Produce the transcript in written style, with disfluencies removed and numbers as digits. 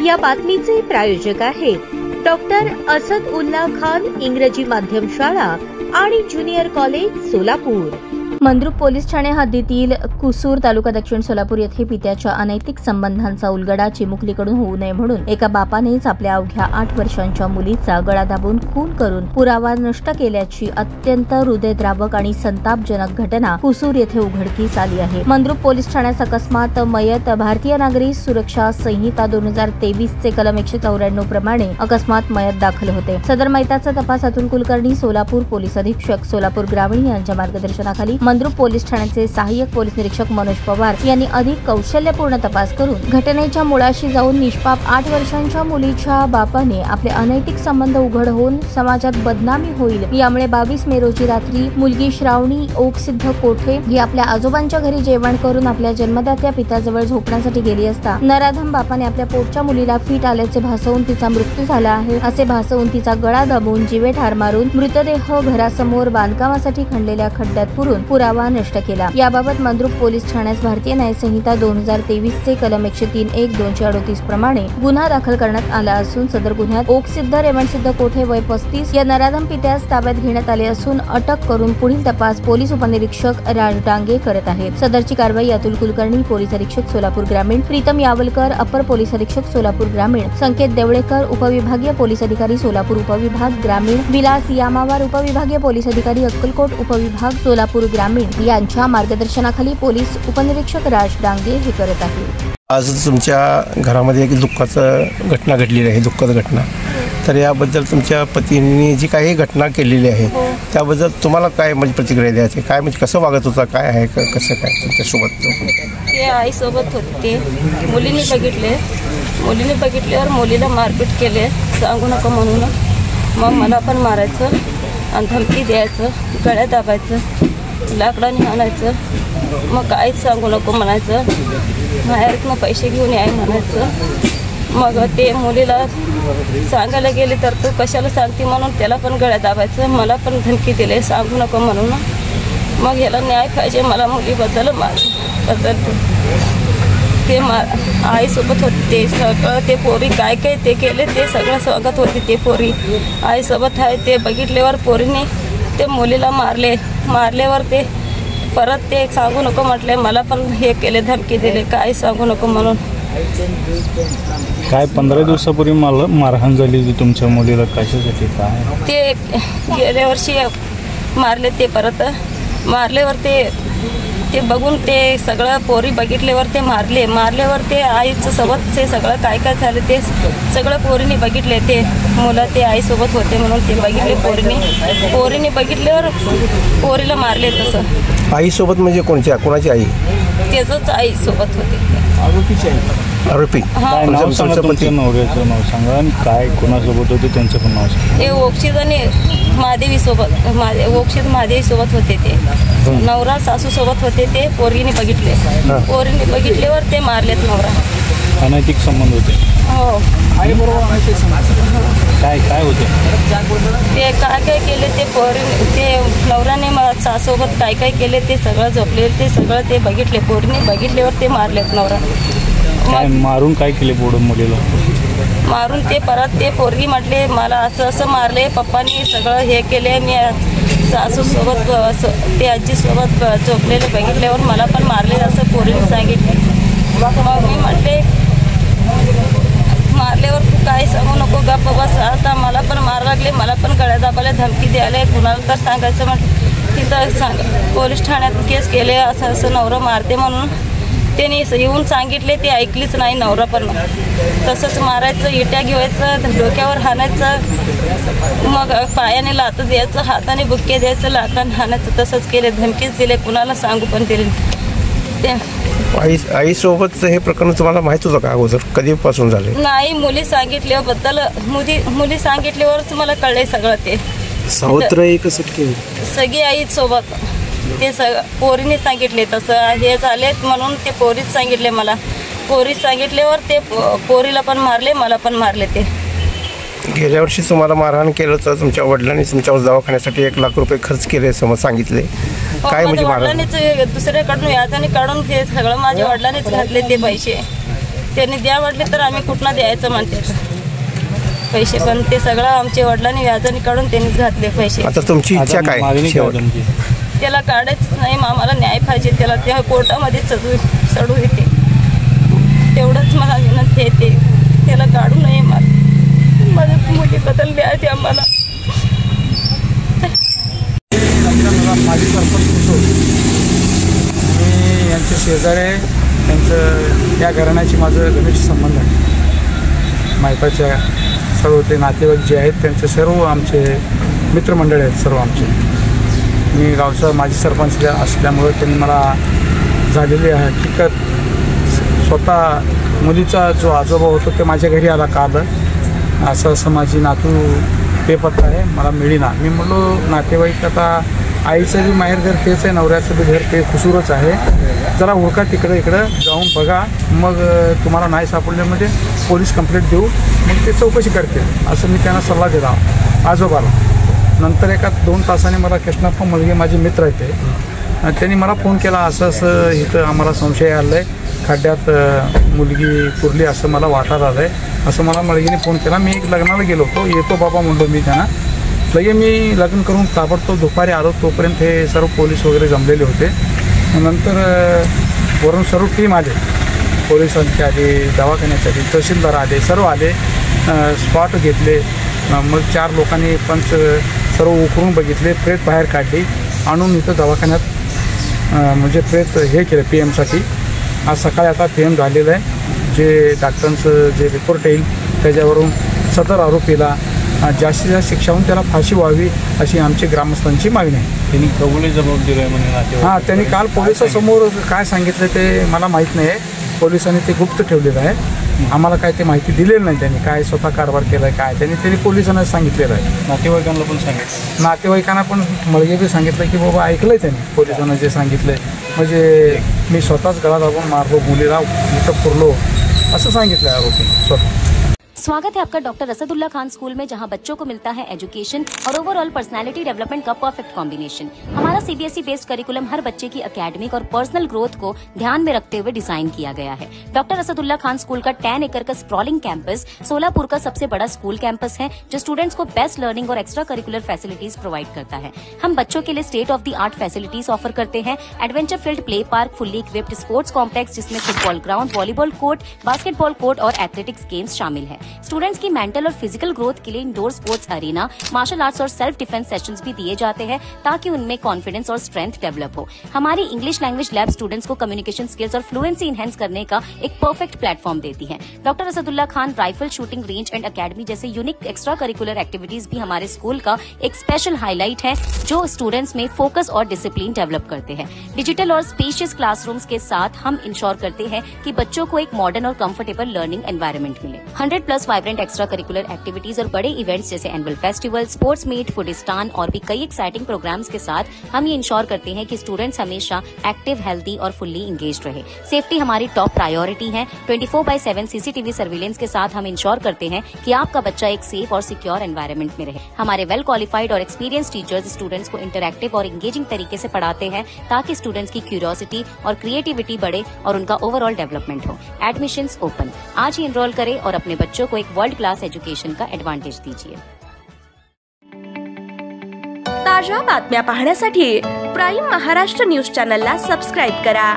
या बातमीचे प्रायोजक आहेत डॉक्टर असद उल्ला खान इंग्रजी माध्यम शाळा आणि junior college Solapur. Mandrup police Thane हद्दीतील कुसूर तालुका दक्षिण सोलापूर येथे पित्याच्या अनैतिक संबंधांचा उलगडा चिमुकलीकडून होऊ नये म्हणून एका बापानेच आपल्या अवघ्या 8 वर्षांच्या मुलीचा गळा दाबून खून करून पुरावा नष्ट केल्याची अत्यंत हृदयद्रावक आणि संतापजनक घटना कुसूर येथे उघडकीस आली आहे। मंद्रुप पोलीस ठाण्यात अकस्मात मयत भारतीय नागरी सुरक्षा संहिता 2023 चे कलम 194 प्रमाणे अकस्मात मयत दाखल होते। सदर मयताचा तपास अतुल कुलकर्णी सोलापूर पोलीस अधीक्षक सोलापूर ग्रामीण यांच्या मार्गदर्शनाखाली मंद्रुप पोलीस ठाण्याचे सहाय्यक पोलीस निरीक्षक मनोज पवार यांनी अधिक कौशल्यपूर्ण तपास करून घटनेच्या मुळाशी जाऊन निष्पाप 8 वर्षांच्या मुलीच्या बापाने आपले अनैतिक संबंध उघड होऊन समाजात बदनामी होईल यामुळे 22 मे रोजी रात्री मुलगी श्रावणी ओकसिद्ध कोठे ही आपल्या आजोबांच्या घरी जेवण करून आपल्या जन्मदात्या पित्याजवळ झोपण्यासाठी गेली असता नराधम बापाने आपल्या पोटच्या मुलीला फिट आल्याचे भासवून तिचा मृत्यू झाला आहे असे भासवून तिचा गळा दाबून जीवे ठार मारून मृतदेह घरासमोर बांधकामासाठी खणलेल्या खड्ड्यात पुरून पुरावा नष्ट केला। याबाबत मंद्रुप पोलीस ठाण्यास भारतीय न्याय संहिता 2023 चे कलम 103(1)238 प्रमाणे गुन्हा दाखल करण्यात आला असून सदर गुन्ह्यात ओकसिद्ध रेवणसिद्ध कोठे वय 35 या नराधम पित्यास ताब्यात घेण्यात आले असून अटक करून पुढील तपास पोलीस उपनिरीक्षक राज डांगे करत आहेत। सदरची कारवाई अतुल कुलकर्णी पोलीस अधीक्षक सोलापूर ग्रामीण, प्रीतम यावलकर अपर पोलीस अधीक्षक सोलापूर ग्रामीण, संकेत देवळेकर उपविभागीय पोलीस अधिकारी सोलापूर उपविभाग ग्रामीण, विलास यामावार उपविभागीय पोलीस अधिकारी अक्कलकोट उपविभाग सोलापूर ग्रामीण यांच्या मार्गदर्शनाखाली पोलीस उपनिरीक्षक राज डांगे हे करत आहेत। आज तुमच्या घरामध्ये एक दुःखाची घटना घडलेली आहे, दुःखद घटना। तर याबद्दल तुमच्या पतींनी जी काही घटना केलेली आहे त्याबद्दल तुम्हाला काय म्हणजे प्रतिक्रिया द्यायची, काय म्हणजे कसं वागत होता, काय आहे कसं काय तुमच्यासोबत? ते आईसोबत होते, मुलीने बघितल्यावर मुलीला मारपीट केले सांगू नका म्हणून। मग मला पण मारायचं आणि धमकी द्यायचं, गळ्यात दाबायचं, लाकडाने आणायचं, मग काहीच सांगू नको म्हणायचं, बाहेरनं पैसे घेऊन याय म्हणायचं। मग ते मुलीला सांगायला गेले तर तू कशाला सांगते म्हणून त्याला पण गळ्यात दाबायचं, मला पण धमकी दिले सांगू नको म्हणून। मग ह्याला न्याय पाहिजे मला मुलीबद्दल ते आईसोबत होते ते सगळं, ते पोरी काय काय ते केले ते सगळं स्वागत होते। ते पोरी आईसोबत आहे ते बघितल्यावर पोरीने ते मुलीला मारल्यावर ते परत ते सांगू नको म्हटले, मला पण हे केले धमकी दिले काय सांगू नको म्हणून। काय 15 दिवसापूर्वी मला मारहाण झाली की तुमच्या मुलीला कशासाठी? काय ते गेल्या वर्षी मारले, ते परत मारल्यावर ते बघून ते सगळं पोरी बघितल्यावर ते मारल्यावर ते आईचं सोबत ते सगळं काय काय झालं ते सगळं पोरीने बघितले। ते मुलं ते आईसोबत होते म्हणून ते बघितले पोरीने बघितल्यावर पोरीला मारले। तसं आईसोबत म्हणजे कोणाची आई? त्याचंच आईसोबत होते। आरोपी काय नाव सांगा, तुमच्या नवऱ्याचं नाव सांगा आणि काय कोणासोबत होते त्यांचं पण नाव सांगा। ते ओक्षित आणि महादेवी सोबत महादेवी सोबत होते। ते नवरा सासू सोबत होते। ते पोरीने बघितल्यावर ते मारलेत नवरा। अनैतिक संबंध होते? हो। काय होते ते काय केले ते ते नवऱ्याने सासोबत काय केले ते सगळं झोपले ते सगळं ते बघितले पोरीने बघितल्यावर ते मारलेत नवरा। काय मारून काय केले पुढं मुलीला? मारून ते परत ते पोरगी म्हटले मला असं मारले पप्पानी सगळं हे केले, मी सासूसोबत ते आजीसोबत झोपलेले बघितल्यावर मला पण मारले असं पोरीने सांगितले। मग मी म्हटले मारल्यावर तू काय सांगू नको गप्प बस, आता मला पण मार लागले, मला पण गळ्या दाबायला धमकी द्यायला, कुणाला तर सांगायचं म्हटलं तिथं पोलीस ठाण्यात केस केले असं नवरा मारते म्हणून त्यांनी येऊन सांगितले, ते ऐकलीच नाही नवरा पण। तसंच मारायचं, इट्या घेवायचं, डोक्यावर हाणायचं, मग पायाने लात द्यायचं, हाताने बुक्के द्यायचं, लाटाने हाणायचं, तसंच केले, धमकीच दिले, कुणाला सांगू पण दिले ते। आईसोबत हे प्रकरण तुम्हाला माहित होतं का अगोदर, कधीपासून झाले? नाही, मुली सांगितल्याबद्दल मुली सांगितल्यावरच मला कळले सगळं। ते सावत्र कसं सगळी आई सोबत ते पोरीने सांगितले तसं हे झालेत म्हणून ते पोरीच सांगितले मला। पोरी सांगितल्यावर ते पोरीला पण मारले, मला पण मारले। ते गेल्या वर्षी तुम्हाला मारहाण केलं तर तुमच्या वडिलांनी तुमच्यावर दवाखान्यासाठी 1 लाख रुपये खर्च केले सांगितले, काय म्हणजे वडिलांनीच दुसऱ्याकडून व्याजाने काढून हे सगळं माझ्या वडिलांनीच घातले ते पैसे। त्यांनी द्या म्हटले तर आम्ही कुठनं द्यायचं म्हणते पैसे, पण ते सगळं आमच्या वडिलांनी व्याजाने काढून त्यांनीच घातले पैसे. आता तुमची इच्छा काय शेवट? त्याला काढायच नाही, आम्हाला न्याय पाहिजे, त्याला त्या कोर्टामध्ये चढू येते, तेवढंच मला विनंती येते. त्याला काढू नये, माझ्या मुलीबद्दल द्यायचे आम्हाला. माझी सरपंच कुसूर, मी यांचे शेजारी, त्यांचं या घराण्याशी माझं घनिष्ठ संबंध आहे. मायपाच्या सर्व ते नातेवाईक जे आहेत त्यांचे सर्व आमचे मित्रमंडळ आहेत सर्व आमचे. मी गावचा माजी सरपंच असल्यामुळं त्यांनी मला झालेली हकीकत, स्वतः मुलीचा जो आजोबा होतो ते माझ्या घरी आला काल, असं माझी नातू बेपत्ता आहे, मला मिळीना. मी म्हणलो नातेवाईक, आता आईचं बी माहेर घर तेच आहे, नवऱ्याचं बी घर ते कुसूरच आहे, जरा हुडका इकडं जाऊन बघा, मग तुम्हाला नाही सापडल्यामध्ये पोलीस कंप्लेंट देऊ, मग ते चौकशी करते, असं मी त्यांना सल्ला दिला आजोबाला. नंतर 1-2 तासाने मला कृष्णप्पा मुलगे माझे मित्र आहेत ते, त्यांनी मला फोन केला, असं इथं आम्हाला संशय आला आहे, खड्ड्यात मुलगी पुरली असं मला वाटत आलं आहे, असं मला मुलगीने फोन केला. मी एक लग्नाला गेलो होतो, येतो बाबा म्हणलो मी त्यांना. लगे मी लग्न करून ताबडतोब दुपारी आलो, तोपर्यंत हे सर्व पोलीस वगैरे जमलेले होते. नंतर वरून सर्व टीम आले, पोलिसांचे आले, दवाखान्याचे आले, तहसीलदार आले, सर्व आले, स्पॉट घेतले. मग 4 लोकांनी पंच सर्व उकरून बघितले, प्रेत बाहेर काढली, आणून इथं दवाखान्यात म्हणजे प्रेत हे केलं PM साठी. आज सकाळी आता PM झालेलं आहे, जे डॉक्टरांचं जे रिपोर्ट येईल त्याच्यावरून सदर आरोपीला जास्तीत जास्त शिक्षा होऊन त्याला फाशी व्हावी अशी आमची ग्रामस्थांची मागणी आहे. त्यांनी कबुली जबाब दिला आहे म्हणे. हां, त्यांनी काल पोलिसासमोर काय सांगितलं ते मला माहीत नाही आहे, पोलिसांनी ते गुप्त ठेवलेलं आहे, आम्हाला काय ते माहिती दिलेली नाही. त्यांनी काय स्वतः कारभार केला आहे काय त्यांनी पोलिसांना सांगितलेलं आहे. नातेवाईकांना पण सांगितलं, नातेवाईकांना पण मुलगे बी सांगितलं की बाबा ऐकलं आहे त्यांनी पोलिसांना जे सांगितलं आहे, म्हणजे मी स्वतःच गळा दाबून मारलो, मुलीला इथं पुरलो असं सांगितलं आरोपी स्वतः. स्वागत है आपका डॉक्टर असदुल्ला खान स्कूल में, जहां बच्चों को मिलता है एजुकेशन और ओवरऑल पर्सनालिटी डेवलपमेंट का परफेक्ट कॉम्बिनेशन. हमारा CBSE बेस्ड करिकुलम हर बच्चे की एकेडमिक और पर्सनल ग्रोथ को ध्यान में रखते हुए डिजाइन किया गया है. डॉक्टर असदुल्ला खान स्कूल का 10 एकड़ का स्प्रॉलिंग कैंपस सोलापुर का सबसे बड़ा स्कूल कैंपस है, जो स्टूडेंट्स को बेस्ट लर्निंग और एक्स्ट्रा करिकुलर फैसिलिटीज प्रोवाइड करता है. हम बच्चों के लिए state of the art facilities offer करते हैं. Adventure field play park, fully equipped sports complex जिसमें football ground, volleyball court, basketball court और एथलेटिक्स गेम्स शामिल है. स्टूडेंट्स की मेंटल और फिजिकल ग्रोथ के लिए indoor sports arena, martial arts और सेल्फ डिफेंस सेशंस भी दिए जाते हैं, ताकि उनमें कॉन्फिडेंस और स्ट्रेंथ डेवलप हो. हमारी इंग्लिश लैंग्वेज लैब स्टूडेंट्स को कम्युनिकेशन स्किल्स और फ्लुएंसी इनहेंस करने का एक परफेक्ट प्लेटफॉर्म देती है. Doctor Asadullah Khan rifle shooting range end academy जैसे यूनिक एक्स्ट्रा करिकुलर एक्टिविटीज भी हमारे स्कूल का एक स्पेशल हाईलाइट है, जो स्टूडेंट्स में फोकस और डिसिप्लिन डेवलप करते हैं. डिजिटल और स्पेशियस क्लासरूम्स के साथ हम इंश्योर करते हैं कि बच्चों को एक मॉडर्न और कंफर्टेबल लर्निंग एनवायरनमेंट मिले. 100+ वाइब्रेंट एक्स्ट्रा करिकुलर एक्टिविटीज और बड़े इवेंट्स जैसे एनुअल फेस्टिवल, स्पोर्ट्स मीट, फूडिस्तान और भी कई एक्साइटिंग प्रोग्राम्स के साथ हम ये इंश्योर करते हैं कि स्टूडेंट्स हमेशा एक्टिव, हेल्दी और फुल्ली इंगेज्ड रहे. सेफ्टी हमारी टॉप प्रायोरिटी है. 24/7 CCTV सर्विलेंस के साथ हम इंश्योर करते हैं कि आपका बच्चा एक सेफ और सिक्योर एनवायरनमेंट में रहे. हमारे वेल क्वालिफाइड और एक्सपीरियंस टीचर्स स्टूडेंट्स को इंटरैक्टिव और इंगेजिंग तरीके से पढ़ाते हैं, ताकि स्टूडेंट्स की क्यूरियोसिटी और क्रिएटिविटी बढ़े और उनका ओवरऑल डेवलपमेंट हो. Admissions open. आज ही एनरोल करें और अपने बच्चों को एक वर्ल्ड क्लास एजुकेशन का एडवांटेज दीजिए. ताज्या बातम्या पाहण्यासाठी प्राईम महाराष्ट्र न्यूज चॅनलला सबस्क्राईब करा.